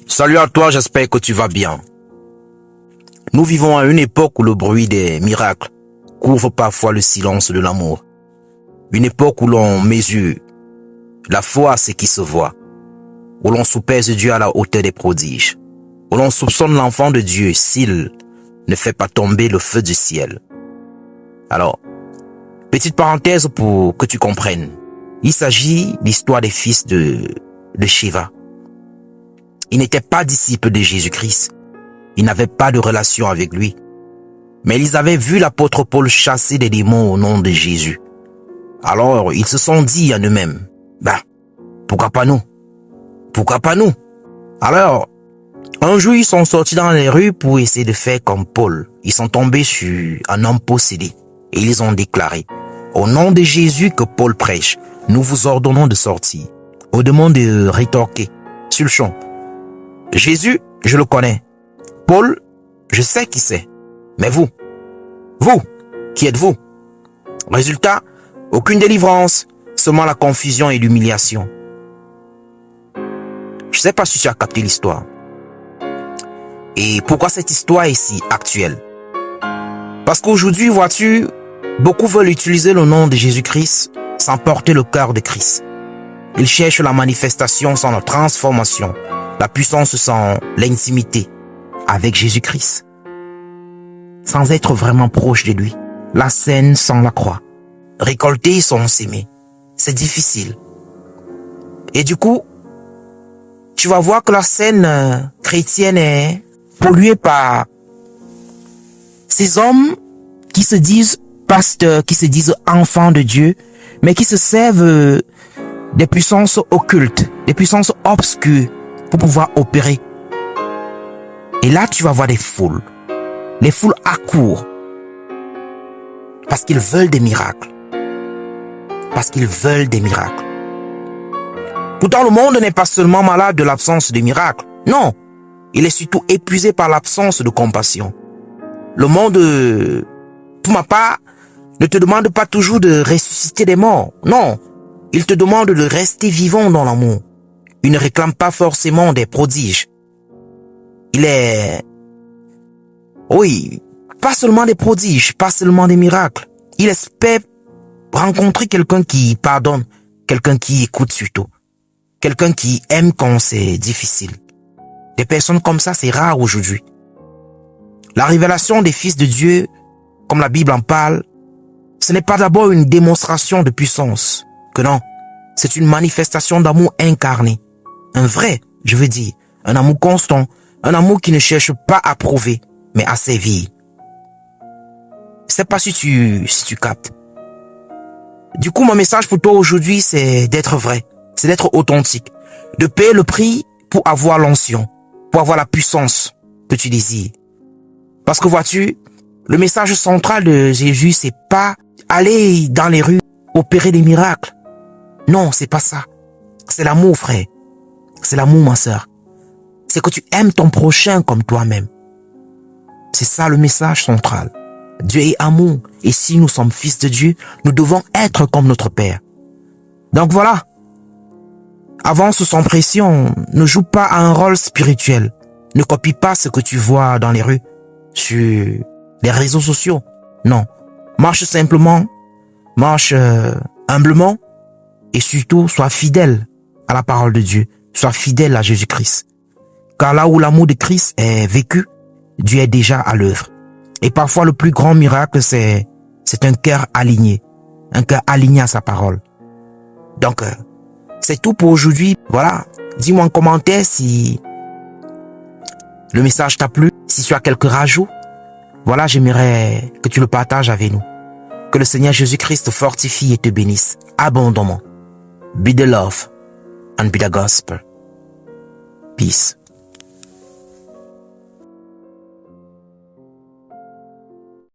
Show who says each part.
Speaker 1: Salut à toi, j'espère que tu vas bien. Nous vivons à une époque où le bruit des miracles couvre parfois le silence de l'amour. Une époque où l'on mesure la foi à ce qui se voit, où l'on soupèse Dieu à la hauteur des prodiges, où l'on soupçonne l'enfant de Dieu s'il ne fait pas tomber le feu du ciel. Alors, petite parenthèse pour que tu comprennes. Il s'agit de l'histoire des fils de Sceva. Ils n'étaient pas disciples de Jésus-Christ. Ils n'avaient pas de relation avec lui. Mais ils avaient vu l'apôtre Paul chasser des démons au nom de Jésus. Alors, ils se sont dit en eux-mêmes, pourquoi pas nous? Pourquoi pas nous? Alors, un jour, ils sont sortis dans les rues pour essayer de faire comme Paul. Ils sont tombés sur un homme possédé et ils ont déclaré, au nom de Jésus que Paul prêche, nous vous ordonnons de sortir. Au demande de rétorquer sur le champ. Jésus, je le connais. Paul, je sais qui c'est. Mais vous, qui êtes-vous? Résultat, aucune délivrance, seulement la confusion et l'humiliation. Je sais pas si tu as capté l'histoire. Et pourquoi cette histoire est si actuelle? Parce qu'aujourd'hui, vois-tu, beaucoup veulent utiliser le nom de Jésus-Christ sans porter le cœur de Christ. Ils cherchent la manifestation sans la transformation, la puissance sans l'intimité avec Jésus-Christ, sans être vraiment proche de lui, la scène sans la croix, récolter sans s'aimer. C'est difficile. Et du coup, tu vas voir que la scène chrétienne est polluée par ces hommes qui se disent pasteurs, qui se disent enfants de Dieu, mais qui se servent des puissances occultes, des puissances obscures pour pouvoir opérer. Et là, tu vas voir des foules. Les foules accourent. Parce qu'ils veulent des miracles. Parce qu'ils veulent des miracles. Pourtant, le monde n'est pas seulement malade de l'absence de miracles. Non. Il est surtout épuisé par l'absence de compassion. Le monde, pour ma part, ne te demande pas toujours de ressusciter des morts. Non. Il te demande de rester vivant dans l'amour. Il ne réclame pas forcément des prodiges. Il est... Oui, pas seulement des prodiges, pas seulement des miracles. Il espère rencontrer quelqu'un qui pardonne, quelqu'un qui écoute surtout, quelqu'un qui aime quand c'est difficile. Des personnes comme ça, c'est rare aujourd'hui. La révélation des fils de Dieu, comme la Bible en parle, ce n'est pas d'abord une démonstration de puissance, que non, c'est une manifestation d'amour incarné. Un vrai, je veux dire, un amour constant, un amour qui ne cherche pas à prouver, mais à servir. Je sais pas si tu captes. Du coup, mon message pour toi aujourd'hui, c'est d'être vrai, c'est d'être authentique, de payer le prix pour avoir l'onction, pour avoir la puissance que tu désires. Parce que vois-tu, le message central de Jésus, c'est pas aller dans les rues, opérer des miracles. Non, c'est pas ça. C'est l'amour, frère. C'est l'amour, ma sœur. C'est que tu aimes ton prochain comme toi-même. C'est ça le message central. Dieu est amour. Et si nous sommes fils de Dieu, nous devons être comme notre Père. Donc voilà. Avance sans pression. Ne joue pas un rôle spirituel. Ne copie pas ce que tu vois dans les rues, sur les réseaux sociaux. Non. Marche simplement. Marche humblement. Et surtout, sois fidèle à la parole de Dieu. Sois fidèle à Jésus-Christ. Car là où l'amour de Christ est vécu, Dieu est déjà à l'œuvre. Et parfois, le plus grand miracle, c'est un cœur aligné. Un cœur aligné à sa parole. Donc, c'est tout pour aujourd'hui. Voilà. Dis-moi en commentaire si le message t'a plu, si tu as quelques rajouts. Voilà, j'aimerais que tu le partages avec nous. Que le Seigneur Jésus-Christ te fortifie et te bénisse abondamment. Be the love and be the gospel. Peace.